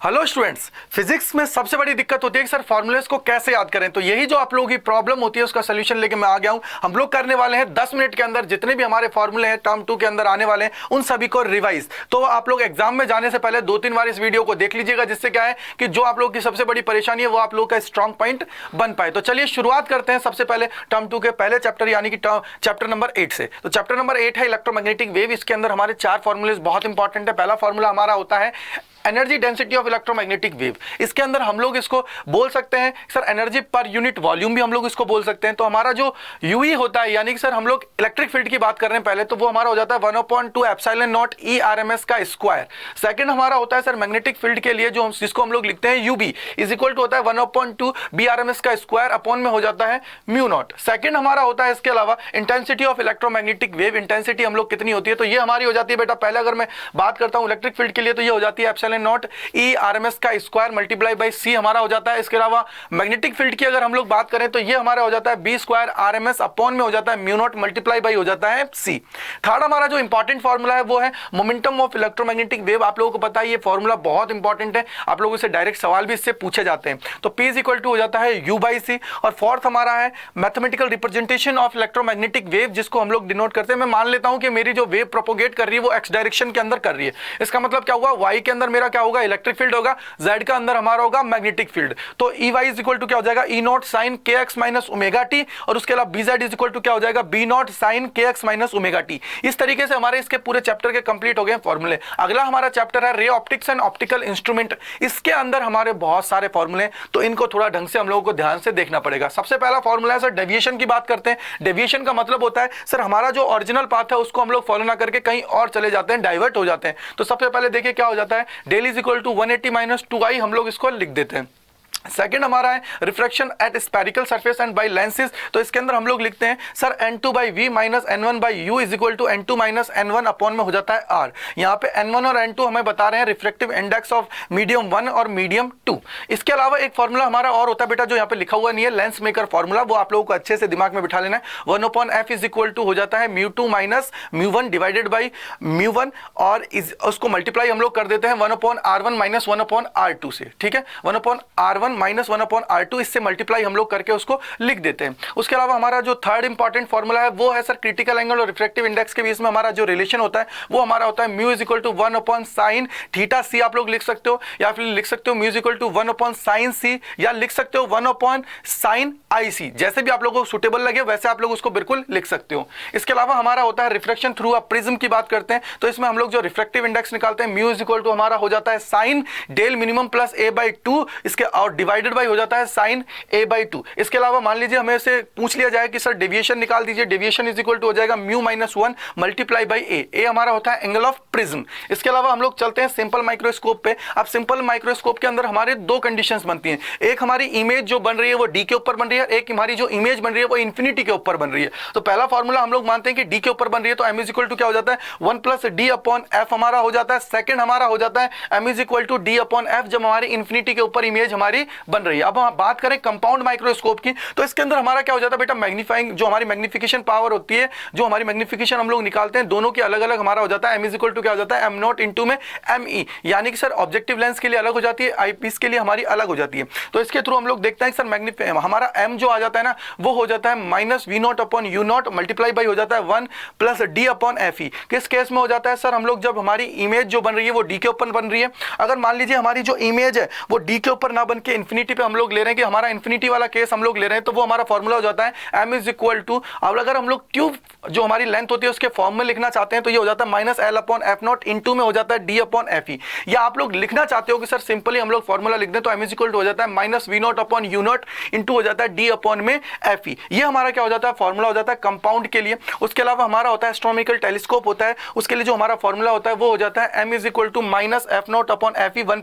Hello students, physics में सबसे बड़ी दिक्कत होती है कि सर फॉर्मूलेस को कैसे याद करें। तो यही जो आप लोगों की प्रॉब्लम होती है उसका सोल्यूशन लेके मैं आ गया हूं। हम लोग करने वाले हैं 10 मिनट के अंदर जितने भी हमारे फॉर्मूले हैं टर्म 2 के अंदर आने वाले हैं उन सभी को रिवाइज। तो आप लोग एग्जाम में जाने से पहले 2-3 बार इस वीडियो को देख लीजिएगा, जिससे क्या है कि जो आप लोगों की सबसे बड़ी परेशानी है वो आप लोग का स्ट्रॉन्ग पॉइंट बन पाए। तो चलिए शुरुआत करते हैं सबसे पहले टर्म 2 के पहले चैप्टर यानी कि चैप्टर नंबर 8 से। तो चैप्टर नंबर 8 है इलेक्ट्रोमैग्नेटिक वेव। इसके अंदर हमारे 4 फॉर्मूले बहुत इंपॉर्टेंट है। पहला फॉर्मूला हमारा होता है energy density of electromagnetic wave. इसके अंदर हम लोग इसको बोल सकते हैं sir energy per unit volume भी हम लोग इसको बोल सकते हैं। तो हमारा जो यूई होता है यानी कि सर हम लोग इलेक्ट्रिक फील्ड की बात कर रहे हैं पहले, तो वो हमारा हो जाता है 1/2 एप्सिलॉन नॉट ई आरएमएस का स्क्वायर। सेकंड हमारा होता है सर मैग्नेटिक फील्ड के लिए जिसको हम लोग लिखते हैं यूबी इज इक्वल टू होता है 1/2 बी आरएमएस का स्क्वायर अपॉन में हो जाता है म्यू नॉट। सेकंड हमारा होता है इसके अलावा intensity of electromagnetic wave. Intensity हम लोग कितनी होती है तो ये हमारी हो जाती है बेटा, पहले अगर मैं बात करता हूं इलेक्ट्रिक फील्ड के लिए तो ये हो जाती है एप्सिलॉन नॉट ई आरएमएस का स्क्वायर मल्टीप्लाई बाय सी हमारा हो जाता है। इसके अलावा मैग्नेटिक फील्ड की अगर हम लोग बात करें तो ये हमारा हो जाता है बी स्क्वायर आरएमएस अपॉन में हो जाता है म्यू नॉट मल्टीप्लाई बाय हो जाता है सी। थर्ड हमारा जो इंपॉर्टेंट फॉर्मूला है वो है मोमेंटम ऑफ इलेक्ट्रोमैग्नेटिक वेव। आप लोगों को पता है ये फॉर्मूला बहुत इंपॉर्टेंट है, आप लोगों से डायरेक्ट सवाल भी इससे पूछे जाते हैं। तो P इज इक्वल टू हो जाता है U बाई सी। और फोर्थ हमारा है mathematical representation of electromagnetic wave, जिसको हम लोग डिनोट करते हैं। मैं मान लेता हूं कि मेरी जो वेव प्रोपोगेट कर रही है वो एक्स डायरेक्शन के अंदर कर रही है। इसका मतलब क्या होगा, y के अंदर मेरा क्या होगा इलेक्ट्रिक फील्ड होगा, z का अंदर हमारा होगा मैग्नेटिक फील्ड। तो E y is equal to क्या हो जाएगा E naught sine k x minus omega t, और उसके अलावा B z is equal to क्या हो जाएगा B naught sine k x minus omega t. इस तरीके से हमारे इसके पूरे चैप्टर के कंप्लीट हो गए फॉर्मूले। अगला हमारा चैप्टर है ray optics and optical instrument. इसके अंदर हमारे बहुत सारे फॉर्मूले, तो इनको थोड़ा ढंग से हम लोगों को ध्यान से देखना पड़ेगा। सबसे पहला फॉर्मूला है सर डेविएशन की बात करते हैं। डेविएशन का मतलब होता है सर हमारा जो ओरिजिनल पाथ है उसको हम लोग फॉलो ना करके कहीं और चले जाते हैं, डाइवर्ट हो जाते हैं। तो सबसे पहले देखिए क्या हो जाता है, del is equal to 180 minus 2i हम लोग इसको लिख देते हैं। सेकेंड हमारा है refraction at spherical surface and by lenses. तो इसके अंदर हम लोग लिखते हैं sir n2 by v minus n1 by u is equal to n2 minus n1 upon में हो जाता है r। यहाँ पे n1 और n2 हमें बता रहे हैं रिफ्रैक्टिव इंडेक्स ऑफ मीडियम 1 और मीडियम 2। इसके अलावा एक फॉर्मूला हमारा और होता है बेटा जो यहाँ पे लिखा हुआ नहीं है, लेंस मेकर फॉर्मूला, वो आप लोगों को अच्छे से दिमाग में बिठा लेना है। 1/f इज इक्वल टू हो जाता है μ2 माइनस μ1 डिवाइडेड बाई μ1, और उसको मल्टीप्लाई हम लोग कर देते हैं 1/r1 माइनस 1/r2 से। ठीक है, 1/r1 माइनस 1/r2 इससे मल्टीप्लाई हम लोग करके उसको लिख देते हैं। उसके अलावा हमारा जो थर्ड इंपॉर्टेंट फॉर्मूला है वो है सर क्रिटिकल एंगल और रिफ्रैक्टिव इंडेक्स के बीच में हमारा जो रिलेशन होता है वो हमारा होता है mu is equal to 1/sin theta C आप लोग लिख सकते हो, या फिर लिख सकते हो mu is equal to 1/sin C, या लिख सकते हो 1/sin IC। जैसे भी आप लोगों को सुटेबल लगे वैसे आप लोग उसको बिल्कुल लिख सकते हो। इसके अलावा हमारा होता है रिफ्रैक्शन थ्रू अ प्रिज्म की बात करते हैं, तो इसमें हम लोग जो रिफ्रैक्टिव इंडेक्स निकालते हैं म्यू इज इक्वल टू हमारा हो जाता है sign del minimum plus a/2 इसके और डिवाइडेड बाई हो जाता है साइन a/2। इसके अलावा मान लीजिए हमें से पूछ लिया जाए कि सर डेविएशन निकाल दीजिए, डेविएशन इज इक्वल टू हो जाएगा म्यू माइनस 1 मल्टीप्लाई बाई ए हमारा होता है एंगल ऑफ प्रिज्म। इसके अलावा हम लोग चलते हैं सिंपल माइक्रोस्कोप पे। अब सिंपल माइक्रोस्कोप के अंदर हमारे दो कंडीशंस बनती हैं, एक हमारी इमेज जो बन रही है वो डी के ऊपर बन रही है, एक हमारी जो इमेज बन रही है वो इन्फिनिटी के ऊपर बन रही है। तो पहला फॉर्मूला हम लोग मानते हैं कि डी के ऊपर बन रही है, तो एम इज इक्वल टू क्या हो जाता है 1 प्लस डी अपॉन एफ हमारा हो जाता है। सेकंड हमारा हो जाता है M is equal to D upon F जब हमारी इन्फिनिटी के ऊपर इमेज हमारी बन रही है। अब हम बात करें कंपाउंड माइक्रोस्कोप की, तो इसके अंदर हमारा क्या हो जाता है बेटा मैग्नीफाइंग जो हमारी मैग्निफिकेशन पावर होती है, जो हमारी मैग्निफिकेशन हम लोग निकालते हैं दोनों की अलग अलग हमारा हो जाता है एम इज इक्वल टू क्या हो जाता है एम नॉट इंटू में एम ई, यानी कि सर ऑब्जेक्टिव लेंस के लिए अलग हो जाती है, आईपीस के लिए हमारी अलग हो जाती है। तो इसके थ्रू हम लोग देखते हैं सर हमारा एम जो आ जाता है ना वो हो जाता है minus V not upon U not multiply by हो जाता है 1 plus D upon F E. किस केस में हो जाता है सर हम लोग जब हमारी इमेज जो बन रही है वो डी के ऊपर बन रही है, अगर मान लीजिए हमारी जो इमेज है वो डी के ऊपर ना बन के इन्फिनिटी पे हम लोग ले रहे हैं कि हमारा इन्फिनिटी वाला केस हम लोग ले रहे हैं, तो वो हमारा फॉर्मूला हो जाता है m इज इक्वल टू, अब अगर हम लोग ट्यूब जो हमारी लेंथ होती है उसके फॉर्म में लिखना चाहते हैं तो ये हो जाता है minus L upon F not into में हो जाता है डी अपॉन एफ ई। या आप लोग लिखना चाहते हो कि सर सिंपली हम लोग फॉर्मूला लिख दें तो m इज इक्वल टू हो जाता है minus V not upon U not into हो जाता है डी अपॉन में एफ ई। ये हमारा क्या हो जाता है फॉर्मूला हो जाता है कंपाउंड के लिए। उसके अलावा हमारा होता है एस्ट्रोनॉमिकल टेलीस्कोप होता है, उसके लिए जो हमारा फॉर्मूला होता है वो हो जाता है m is equal to minus F not upon F E 1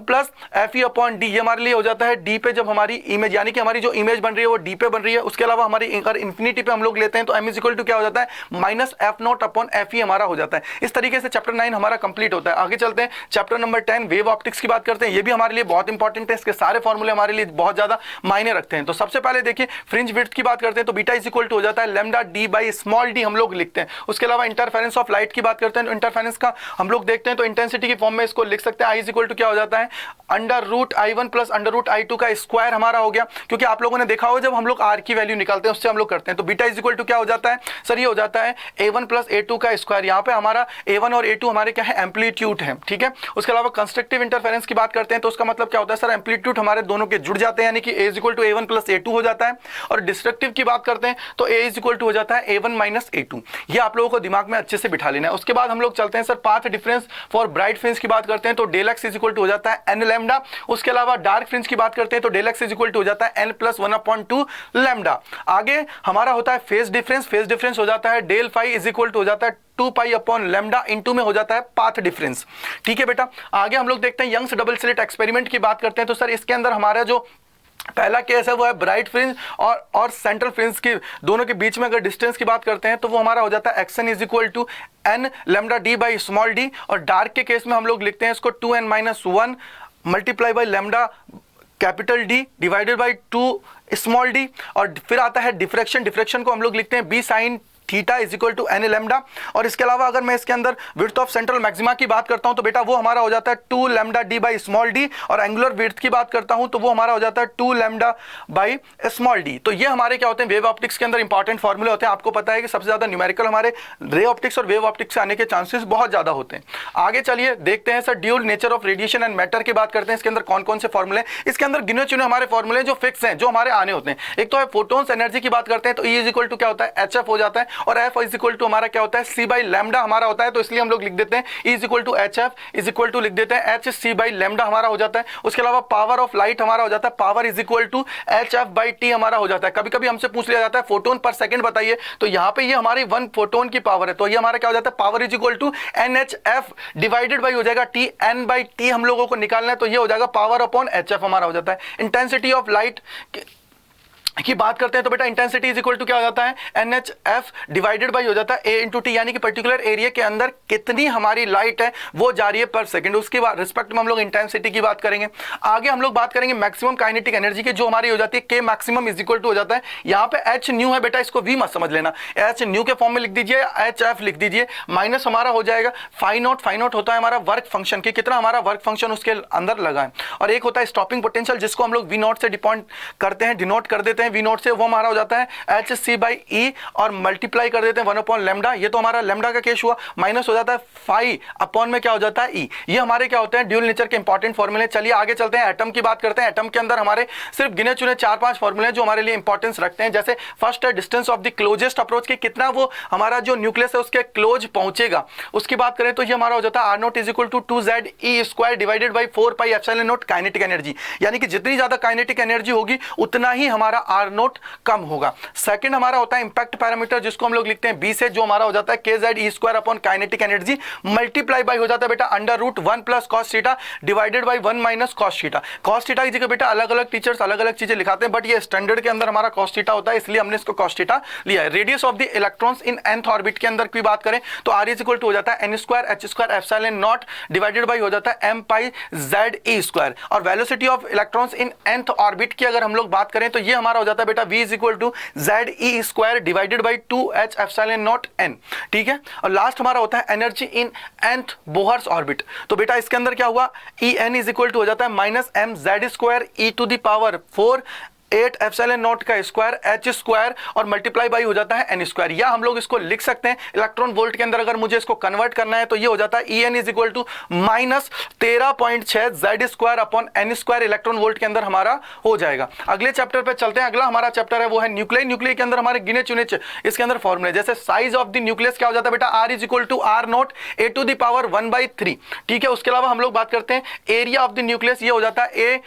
plus F E upon D, ये हमारे लिए हो जाता है डी पे, जब हमारी इमेज यानी कि हमारी जो इमेज बन रही है वो डी पे बन रही है। उसके अलावा हमारी अगर इन्फिनिटी पे हम लोग लेते हैं तो m इक्वल टू क्या हो जाता है, minus F not upon F ई हमारा हो जाता है। इस तरीके से चैप्टर 9 हमारा कंप्लीट होता है। आगे चलते हैं, चैप्टर नंबर 10 वेव ऑप्टिक्स की बात करते हैं। ये भी हमारे लिए बहुत इंपॉर्टेंट है, इसके सारे फॉर्मूले हमारे लिए बहुत ज्यादा मायने रखते हैं। तो सबसे पहले देखिए फ्रिंज विड्थ की बात करते हैं तो बीटा इज इक्वल टू हो जाता है lambda D by small D हम लोग लिखते हैं। उसके अलावा इंटरफेरेंस ऑफ लाइट की बात करते हैं तो इंटरफेरेंस का हम लोग देखते हैं तो इंटेंसिटी की फॉर्म में इसको लिख सकते हैं आई इज इक्वल टू क्या हो जाता है, under root I1 plus under root I2 का स्क्वायर हमारा हो गया। क्योंकि आप लोगों ने देखा होगा जब हम लोग आर की वैल्यू निकालते हैं उससे हम लोग करते हैं तो बीटा इज इक्वल टू क्या हो जाता है सर, ये हो जाता है A1 प्लस A2 का स्क्वायर। यहाँ पे हमारा A1 और A2 हमारे क्या है, एम्पलीट्यूड है, ठीक है। उसके अलावा कंस्ट्रक्टिव इंटरफेरेंस की बात करते हैं तो उसका मतलब क्या होता है सर, एम्पलीट्यूड हमारे दोनों के जुड़ जाते हैं यानी कि A is equal to A1 plus A2 हो जाता है। और डिस्ट्रक्टिव की बात करते हैं तो A इज इक्वल टू हो जाता है A1 माइनस A2। ये आप लोगों को दिमाग में अच्छे से बिठा लेना है। उसके बाद हम लोग चलते हैं sir path difference for bright fringe की बात करते हैं तो del X is equal to हो जाता है n लैम्डा। उसके अलावा डार्क फ्रिंज की बात करते हैं तो del X is equal to हो जाता है n प्लस 1/2 लैम्डा। आगे हमारा होता है फेज डिफरेंस, फेज डिफरेंस हो जाता है del phi is equal to हो जाता है 2 पाई अपॉन लैम्डा इनटू में हो जाता है पाथ डिफरेंस, ठीक है बेटा। आगे हम लोग देखते हैं यंग्स डबल स्लिट एक्सपेरिमेंट की बात करते हैं तो सर इसके अंदर हमारा जो पहला केस है वो है ब्राइट फ्रिंज और सेंट्रल फ्रिंज की दोनों के बीच में अगर डिस्टेंस की बात करते हैं तो वो हमारा हो जाता है X n is equal to n lambda D by small D. और डार्क के केस में हम लोग लिखते हैं इसको 2n minus 1 multiply by lambda capital D divided by 2 small D. और फिर आता है डिफ्रैक्शन, डिफ्रैक्शन को हम लोग लिखते हैं b sine theta is equal to n lambda. और इसके अलावा अगर मैं इसके अंदर विड्थ ऑफ सेंट्रल मैक्सिमा की बात करता हूं तो बेटा वो हमारा हो जाता है 2 lambda D by small D. और एंगुलर विड्थ की बात करता हूं तो वो हमारा हो जाता है 2 लैम्डा बाई स्मॉल डी। तो ये हमारे क्या होते हैं, वेव ऑप्टिक्स के अंदर इंपॉर्टेंट फॉर्मूले होते हैं। आपको पता है कि सबसे ज्यादा न्यूमेरिकल हमारे रे ऑप्टिक्स और वेव ऑप्टिक्स से आने के चांसेस बहुत ज्यादा होते हैं। आगे चलिए देखते हैं sir dual nature of radiation and matter की बात करते हैं। इसके अंदर कौन कौन से फॉर्मूले, इसके अंदर गिने चुने हमारे फॉर्मूले जो फिक्स हैं, जो हमारे आने होते हैं। एक तो है फोटोन्स एनर्जी की बात करते हैं तो E इज इक्वल टू क्या होता है HF हो जाता है। और F इज इक्वल टू हमारा क्या होता है C बाई लैम्डा हमारा होता है। तो इसलिए हम लोग लिख देते हैं E is equal to HF is equal to लिख देते हैं H C बाई लैम्डा हमारा हो जाता है। उसके अलावा पावर ऑफ लाइट हमारा हो जाता है power is equal to HF by T हमारा हो जाता है। कभी कभी हमसे पूछ लिया जाता है फोटोन पर सेकंड बताइए, तो यहाँ पे ये हमारी 1 फोटोन की पावर है तो ये हमारा क्या हो जाता है power is equal to NHF divided by हो जाएगा T, N बाई T हम लोगों को निकालना है तो ये हो जाएगा पावर अपॉन HF हमारा हो जाता है। इंटेंसिटी ऑफ लाइट की बात करते हैं तो बेटा इंटेंसिटी इज इक्वल टू क्या हो जाता है NHF डिवाइडेड बाई हो जाता है A इंटू टी, यानी कि पर्टिकुलर एरिया के अंदर कितनी हमारी लाइट है वो जा रही है पर सेकंड। उसके बाद रिस्पेक्ट में हम लोग इंटेंसिटी की बात करेंगे। आगे हम लोग बात करेंगे मैक्सिमम काइनेटिक एनर्जी की जो हमारी हो जाती है K maximum is equal to हो जाता है, यहाँ पे H न्यू है बेटा, इसको V मत समझ लेना, H न्यू के फॉर्म में लिख दीजिए, HF लिख दीजिए, माइनस हमारा हो जाएगा फाई नॉट होता है हमारा वर्क फंक्शन की कितना हमारा वर्क फंक्शन उसके अंदर लगा है। और एक होता है स्टॉपिंग पोटेंशियल जिसको हम लोग V नॉट से डिपेंड करते हैं, डिनोट कर देते हैं V नॉट से, वो हमारा हो जाता है HC बाई E और मल्टीप्लाई कर देते हैं 1 अपॉन लैम्डा। ये तो हमारा लैम्डा का केस हुआ, माइनस हो जाता है फाई अपॉन में क्या हो जाता है E। ये हमारे क्या होते हैं ड्यूल नेचर के इंपॉर्टेंट फॉर्मूले। चलिए आगे चलते हैं, एटम की बात करते हैं। एटम के अंदर हमारे सिर्फ गिने चुने 4-5 फॉर्मूले जो हमारे लिए इंपॉर्टेंस रखते हैं। जैसे फर्स्ट है distance of the closest approach की कितना वो हमारा जो न्यूक्लियस है उसके क्लोज पहुंचेगा, उसकी बात करें तो ये हमारा हो जाता है R0 is equal to 2ZE square divided by 4 pi epsilon not kinetic energy, यानी कि जितनी ज्यादा काइनेटिक एनर्जी होगी उतना ही हमारा R0 कम होगा। सेकंड हमारा होता है इंपैक्ट पैरामीटर जिसको हम लोग लिखते हैं B से, जो हमारा हो जाता है KZE square upon kinetic energy multiply by हो जाता है बेटा under root 1 plus cos theta divided by 1 minus cos theta. Cos theta की जगह बेटा अलग अलग टीचर्स अलग अलग चीजें लिखाते हैं, बट ये स्टैंडर्ड के अंदर हमारा कॉस थीटा होता है इसलिए हमने इसको कॉस थीटा लिया है। Radius of the electrons in nth orbit के अंदर की बात करें तो R इज इक्वल टू हो जाता है n square H square epsilon not divided by हो जाता है m पाई ZE स्क्वायर। और velocity of electrons in nth orbit की अगर हम लोग बात करें तो ये हमारा हो जाता है बेटा V is equal to ZE square divided by 2H epsilon not n, ठीक है। और लास्ट हमारा होता है energy in nth Bohr's orbit. तो बेटा इसके अंदर क्या हुआ En इज इक्वल टू हो जाता है minus m Z square E to the power 4 8 epsilon not का स्क्वायर H स्क्वायर और मल्टीप्लाई बाई हो जाता है n स्क्वायर। या हम लोग इसको लिख सकते हैं इलेक्ट्रॉन वोल्ट के अंदर अगर मुझे इसको कन्वर्ट करना है तो ये हो जाता है En is equal to minus 13.6 Z square upon n square electron volt के अंदर हमारा हो जाएगा। अगले चैप्टर पे चलते हैं। अगला हमारा चैप्टर है वो है न्यूक्लियर। न्यूक्लियर के अंदर हमारे गिने चुने इसके अंदर फॉर्मूले, जैसे साइज ऑफ द न्यूक्लियस क्या हो जाता है बेटा R is equal to R0 A to the power 1/3, ठीक है। उसके अलावा हम लोग बात करते हैं एरिया ऑफ द न्यूक्लियस, ये हो जाता है A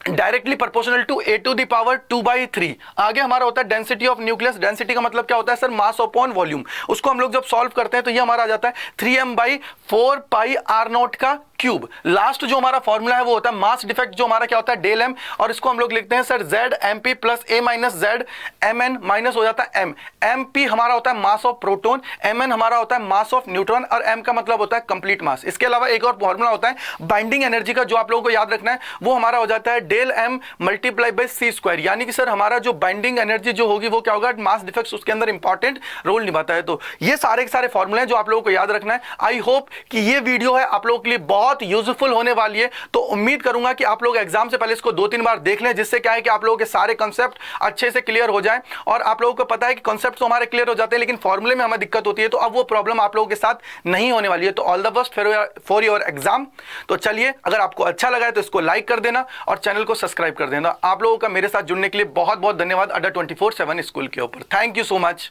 directly proportional to A to the power 2/3। आगे हमारा होता है डेंसिटी ऑफ न्यूक्लियस। डेंसिटी का मतलब क्या होता है सर मास अपॉन वॉल्यूम। उसको हम लोग जब सॉल्व करते हैं तो ये हमारा आ जाता है 3m/4 पाई R0 का क्यूब। लास्ट जो हमारा फॉर्मूला है वो होता है मास डिफेक्ट, जो हमारा क्या होता है डेल एम, और इसको हम लोग लिखते हैं sir Z M P plus A minus Z M N minus हो जाता है एम। एम पी हमारा होता है mass of proton, M N हमारा होता है मास ऑफ न्यूट्रॉन, और एम का मतलब होता है कंप्लीट मास। इसके अलावा एक और फॉर्मूला होता है बाइंडिंग एनर्जी का, जो आप लोगों को याद रखना है, वो हमारा हो जाता है del M multiply by C square. यानी कि सर हमारा जो बाइंडिंग एनर्जी जो होगी वो क्या होगा, मास डिफेक्ट्स उसके अंदर इंपॉर्टेंट रोल निभाता है। तो ये सारे के सारे फॉर्मूले हैं जो आप लोगों को याद रखना है। आई होप कि ये वीडियो है आप लोगों के लिए बहुत यूजफुल होने वाली है। तो उम्मीद करूंगा कि आप लोग एग्जाम से पहले इसको 2-3 बार देख लें, जिससे क्या है कि आप लोगों के सारे कॉन्सेप्ट अच्छे से क्लियर हो जाएं। और आप लोगों को पता है कि कॉन्सेप्ट तो हमारे क्लियर हो जाते हैं, लेकिन फॉर्मूले में हमें दिक्कत होती है, तो अब वो प्रॉब्लम आप लोगों के साथ नहीं होने वाली है। तो all the best for your exam. तो चलिए, अगर आपको अच्छा लगा है तो इसको लाइक कर देना और चैनल को सब्सक्राइब कर देना। आप लोगों का मेरे साथ जुड़ने के लिए बहुत बहुत धन्यवाद अड्डा 24/7 स्कूल के ऊपर। Thank you so much.